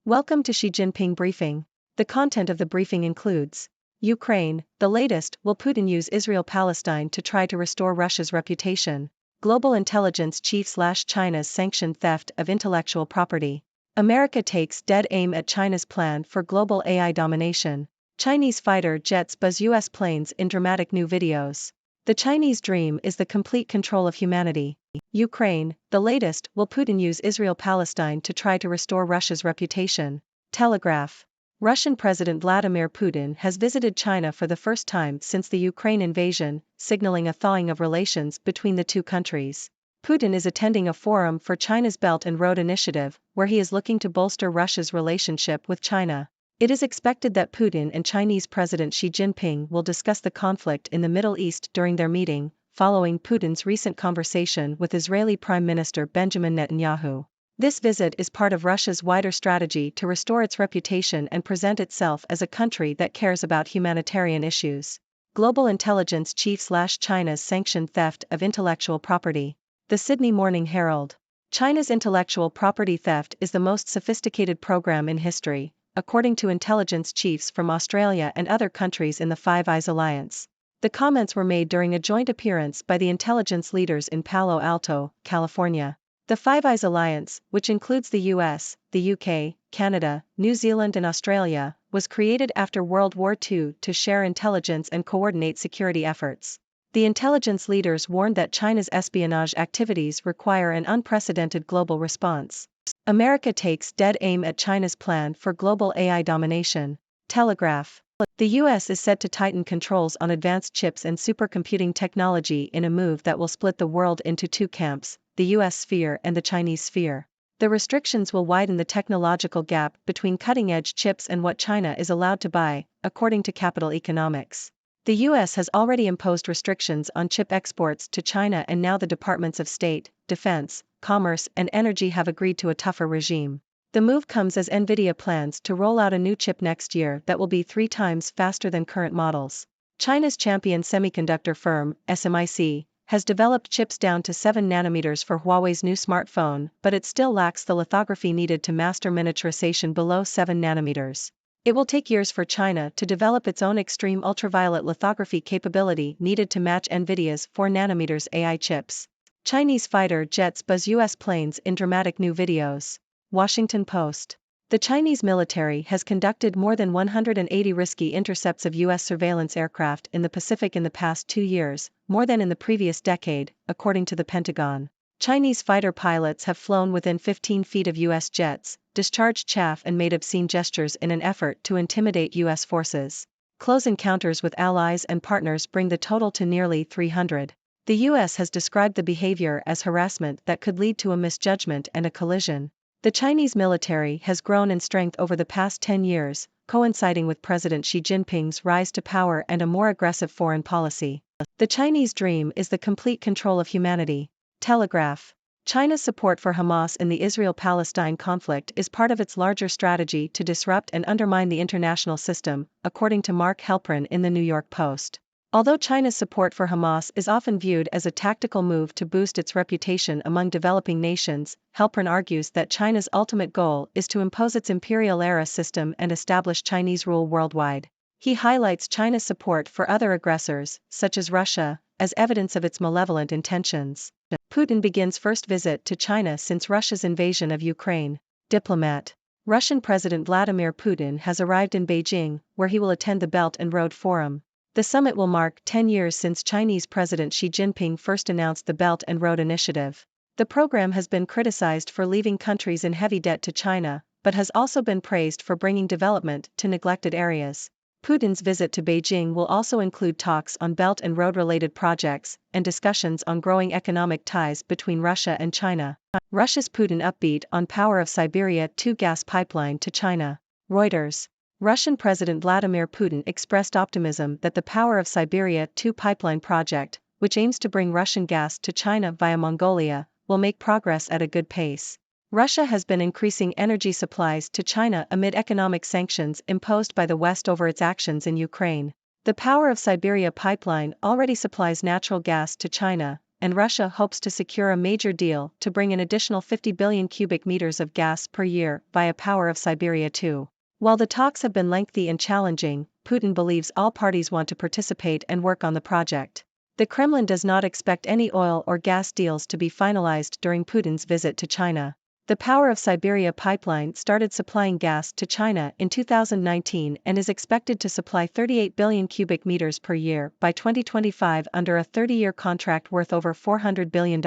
Welcome to Xi Jinping Briefing. The content of the briefing includes Ukraine, the latest, will Putin use Israel-Palestine to try to restore Russia's reputation? Global intelligence chief/China's sanctioned theft of intellectual property. America takes dead aim at China's plan for global AI domination. Chinese fighter jets buzz US planes in dramatic new videos. The Chinese dream is the complete control of humanity. Ukraine, the latest, will Putin use Israel-Palestine to try to restore Russia's reputation? Telegraph. Russian President Vladimir Putin has visited China for the first time since the Ukraine invasion, signaling a thawing of relations between the two countries. Putin is attending a forum for China's Belt and Road Initiative, where he is looking to bolster Russia's relationship with China. It is expected that Putin and Chinese President Xi Jinping will discuss the conflict in the Middle East during their meeting, following Putin's recent conversation with Israeli Prime Minister Benjamin Netanyahu. This visit is part of Russia's wider strategy to restore its reputation and present itself as a country that cares about humanitarian issues. Global intelligence chief/China's sanctioned theft of intellectual property. The Sydney Morning Herald. China's intellectual property theft is the most sophisticated program in history, according to intelligence chiefs from Australia and other countries in the Five Eyes Alliance. The comments were made during a joint appearance by the intelligence leaders in Palo Alto, California. The Five Eyes Alliance, which includes the US, the UK, Canada, New Zealand and Australia, was created after World War II to share intelligence and coordinate security efforts. The intelligence leaders warned that China's espionage activities require an unprecedented global response. America takes dead aim at China's plan for global AI domination. Telegraph. The US is set to tighten controls on advanced chips and supercomputing technology in a move that will split the world into two camps, the US sphere and the Chinese sphere. The restrictions will widen the technological gap between cutting-edge chips and what China is allowed to buy, according to Capital Economics. The US has already imposed restrictions on chip exports to China, and now the Departments of State, Defense, Commerce and Energy have agreed to a tougher regime. The move comes as Nvidia plans to roll out a new chip next year that will be 3 times faster than current models. China's champion semiconductor firm, SMIC, has developed chips down to 7 nanometers for Huawei's new smartphone, but it still lacks the lithography needed to master miniaturization below 7 nanometers. It will take years for China to develop its own extreme ultraviolet lithography capability needed to match Nvidia's 4 nanometers AI chips. Chinese fighter jets buzz US planes in dramatic new videos. Washington Post. The Chinese military has conducted more than 180 risky intercepts of US surveillance aircraft in the Pacific in the past 2 years, more than in the previous decade, according to the Pentagon. Chinese fighter pilots have flown within 15 feet of US jets, discharged chaff and made obscene gestures in an effort to intimidate US forces. Close encounters with allies and partners bring the total to nearly 300. The US has described the behavior as harassment that could lead to a misjudgment and a collision. The Chinese military has grown in strength over the past 10 years, coinciding with President Xi Jinping's rise to power and a more aggressive foreign policy. The Chinese dream is the complete control of humanity. Telegraph. China's support for Hamas in the Israel-Palestine conflict is part of its larger strategy to disrupt and undermine the international system, according to Mark Halperin in the New York Post. Although China's support for Hamas is often viewed as a tactical move to boost its reputation among developing nations, Halperin argues that China's ultimate goal is to impose its imperial-era system and establish Chinese rule worldwide. He highlights China's support for other aggressors, such as Russia, as evidence of its malevolent intentions. Putin begins first visit to China since Russia's invasion of Ukraine. Diplomat. Russian President Vladimir Putin has arrived in Beijing, where he will attend the Belt and Road Forum. The summit will mark 10 years since Chinese President Xi Jinping first announced the Belt and Road Initiative. The program has been criticized for leaving countries in heavy debt to China, but has also been praised for bringing development to neglected areas. Putin's visit to Beijing will also include talks on Belt and Road-related projects and discussions on growing economic ties between Russia and China. Russia's Putin upbeat on power of Siberia 2 gas pipeline to China. Reuters. Russian President Vladimir Putin expressed optimism that the Power of Siberia 2 pipeline project, which aims to bring Russian gas to China via Mongolia, will make progress at a good pace. Russia has been increasing energy supplies to China amid economic sanctions imposed by the West over its actions in Ukraine. The Power of Siberia pipeline already supplies natural gas to China, and Russia hopes to secure a major deal to bring an additional 50 billion cubic meters of gas per year via Power of Siberia 2. While the talks have been lengthy and challenging, Putin believes all parties want to participate and work on the project. The Kremlin does not expect any oil or gas deals to be finalized during Putin's visit to China. The Power of Siberia pipeline started supplying gas to China in 2019 and is expected to supply 38 billion cubic meters per year by 2025 under a 30-year contract worth over $400 billion.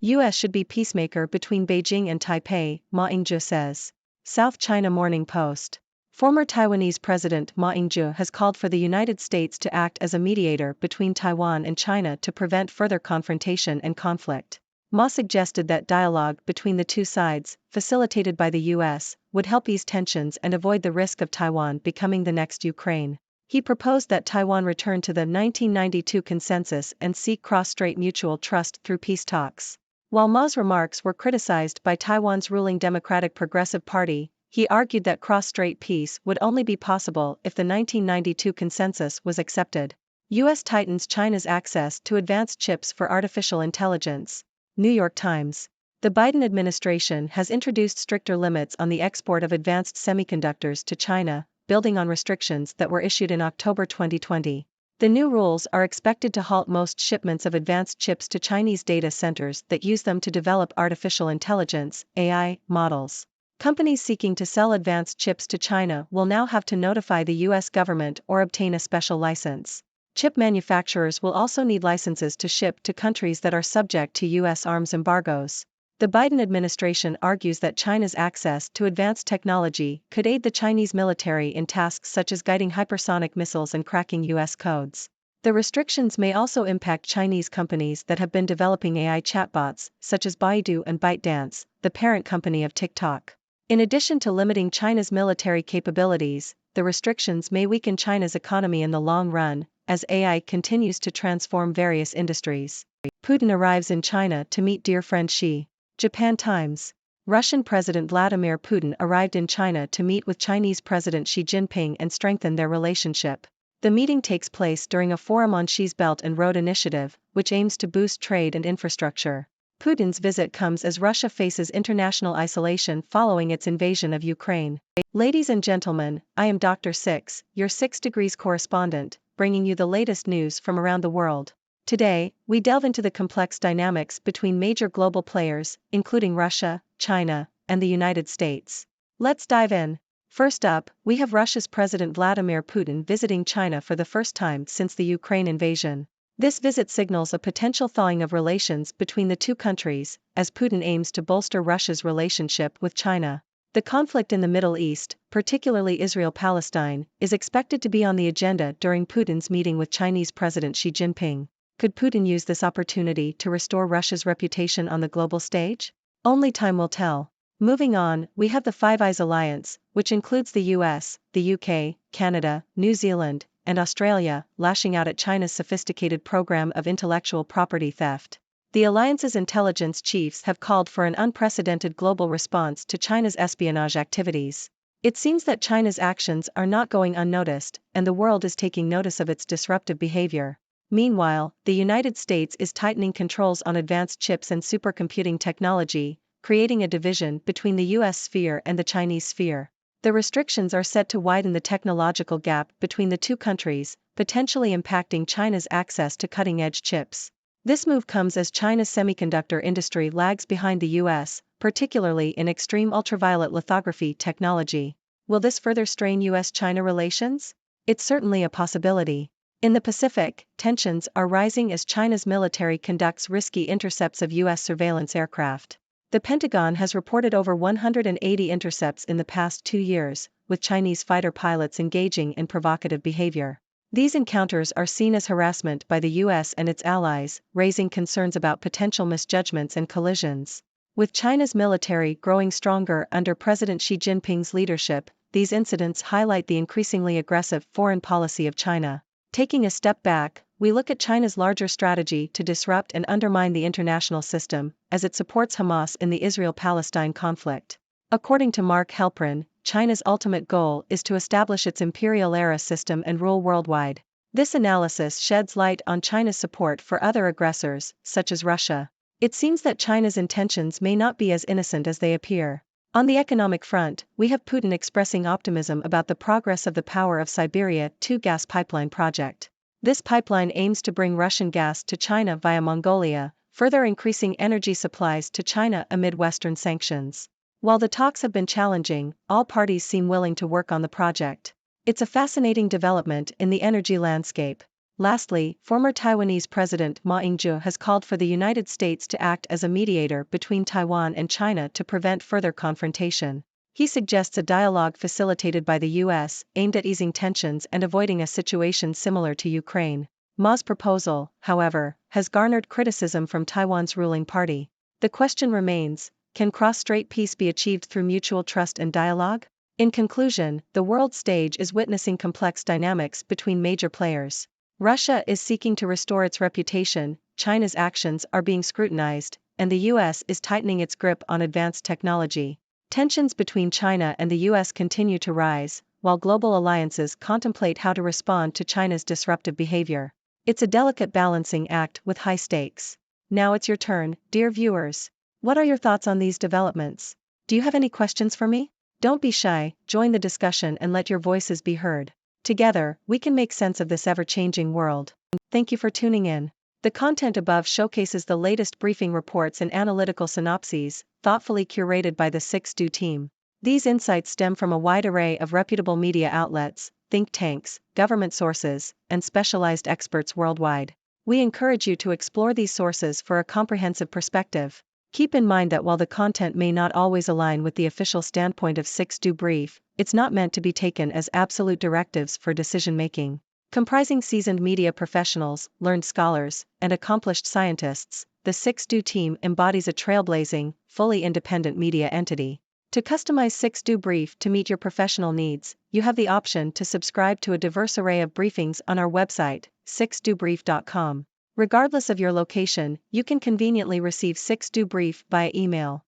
U.S. should be peacemaker between Beijing and Taipei, Ma Ying-jeou says. South China Morning Post. Former Taiwanese President Ma Ying-jeou has called for the United States to act as a mediator between Taiwan and China to prevent further confrontation and conflict. Ma suggested that dialogue between the two sides, facilitated by the U.S., would help ease tensions and avoid the risk of Taiwan becoming the next Ukraine. He proposed that Taiwan return to the 1992 consensus and seek cross-strait mutual trust through peace talks. While Ma's remarks were criticized by Taiwan's ruling Democratic Progressive Party, he argued that cross-strait peace would only be possible if the 1992 consensus was accepted. U.S. tightens China's access to advanced chips for artificial intelligence. New York Times. The Biden administration has introduced stricter limits on the export of advanced semiconductors to China, building on restrictions that were issued in October 2020. The new rules are expected to halt most shipments of advanced chips to Chinese data centers that use them to develop artificial intelligence (AI) models. Companies seeking to sell advanced chips to China will now have to notify the U.S. government or obtain a special license. Chip manufacturers will also need licenses to ship to countries that are subject to U.S. arms embargoes. The Biden administration argues that China's access to advanced technology could aid the Chinese military in tasks such as guiding hypersonic missiles and cracking U.S. codes. The restrictions may also impact Chinese companies that have been developing AI chatbots, such as Baidu and ByteDance, the parent company of TikTok. In addition to limiting China's military capabilities, the restrictions may weaken China's economy in the long run, as AI continues to transform various industries. Putin arrives in China to meet dear friend Xi. Japan Times. Russian President Vladimir Putin arrived in China to meet with Chinese President Xi Jinping and strengthen their relationship. The meeting takes place during a forum on Xi's Belt and Road Initiative, which aims to boost trade and infrastructure. Putin's visit comes as Russia faces international isolation following its invasion of Ukraine. Ladies and gentlemen, I am Dr. Six, your 6 Degrees correspondent, bringing you the latest news from around the world. Today, we delve into the complex dynamics between major global players, including Russia, China, and the United States. Let's dive in. First up, we have Russia's President Vladimir Putin visiting China for the first time since the Ukraine invasion. This visit signals a potential thawing of relations between the two countries, as Putin aims to bolster Russia's relationship with China. The conflict in the Middle East, particularly Israel-Palestine, is expected to be on the agenda during Putin's meeting with Chinese President Xi Jinping. Could Putin use this opportunity to restore Russia's reputation on the global stage? Only time will tell. Moving on, we have the Five Eyes Alliance, which includes the US, the UK, Canada, New Zealand, and Australia, lashing out at China's sophisticated program of intellectual property theft. The alliance's intelligence chiefs have called for an unprecedented global response to China's espionage activities. It seems that China's actions are not going unnoticed, and the world is taking notice of its disruptive behavior. Meanwhile, the United States is tightening controls on advanced chips and supercomputing technology, creating a division between the US sphere and the Chinese sphere. The restrictions are set to widen the technological gap between the two countries, potentially impacting China's access to cutting-edge chips. This move comes as China's semiconductor industry lags behind the US, particularly in extreme ultraviolet lithography technology. Will this further strain US-China relations? It's certainly a possibility. In the Pacific, tensions are rising as China's military conducts risky intercepts of US surveillance aircraft. The Pentagon has reported over 180 intercepts in the past 2 years, with Chinese fighter pilots engaging in provocative behavior. These encounters are seen as harassment by the US and its allies, raising concerns about potential misjudgments and collisions. With China's military growing stronger under President Xi Jinping's leadership, these incidents highlight the increasingly aggressive foreign policy of China. Taking a step back, we look at China's larger strategy to disrupt and undermine the international system, as it supports Hamas in the Israel-Palestine conflict. According to Mark Halperin, China's ultimate goal is to establish its imperial-era system and rule worldwide. This analysis sheds light on China's support for other aggressors, such as Russia. It seems that China's intentions may not be as innocent as they appear. On the economic front, we have Putin expressing optimism about the progress of the Power of Siberia 2 gas pipeline project. This pipeline aims to bring Russian gas to China via Mongolia, further increasing energy supplies to China amid Western sanctions. While the talks have been challenging, all parties seem willing to work on the project. It's a fascinating development in the energy landscape. Lastly, former Taiwanese President Ma Ying-jeou has called for the United States to act as a mediator between Taiwan and China to prevent further confrontation. He suggests a dialogue facilitated by the U.S., aimed at easing tensions and avoiding a situation similar to Ukraine. Ma's proposal, however, has garnered criticism from Taiwan's ruling party. The question remains, can cross-strait peace be achieved through mutual trust and dialogue? In conclusion, the world stage is witnessing complex dynamics between major players. Russia is seeking to restore its reputation, China's actions are being scrutinized, and the US is tightening its grip on advanced technology. Tensions between China and the US continue to rise, while global alliances contemplate how to respond to China's disruptive behavior. It's a delicate balancing act with high stakes. Now it's your turn, dear viewers. What are your thoughts on these developments? Do you have any questions for me? Don't be shy, join the discussion and let your voices be heard. Together, we can make sense of this ever-changing world. Thank you for tuning in. The content above showcases the latest briefing reports and analytical synopses, thoughtfully curated by the 6Do team. These insights stem from a wide array of reputable media outlets, think tanks, government sources, and specialized experts worldwide. We encourage you to explore these sources for a comprehensive perspective. Keep in mind that while the content may not always align with the official standpoint of 6Do Brief, it's not meant to be taken as absolute directives for decision-making. Comprising seasoned media professionals, learned scholars, and accomplished scientists, the 6Do team embodies a trailblazing, fully independent media entity. To customize 6Do Brief to meet your professional needs, you have the option to subscribe to a diverse array of briefings on our website, 6dobrief.com. Regardless of your location, you can conveniently receive 6Do Brief via email.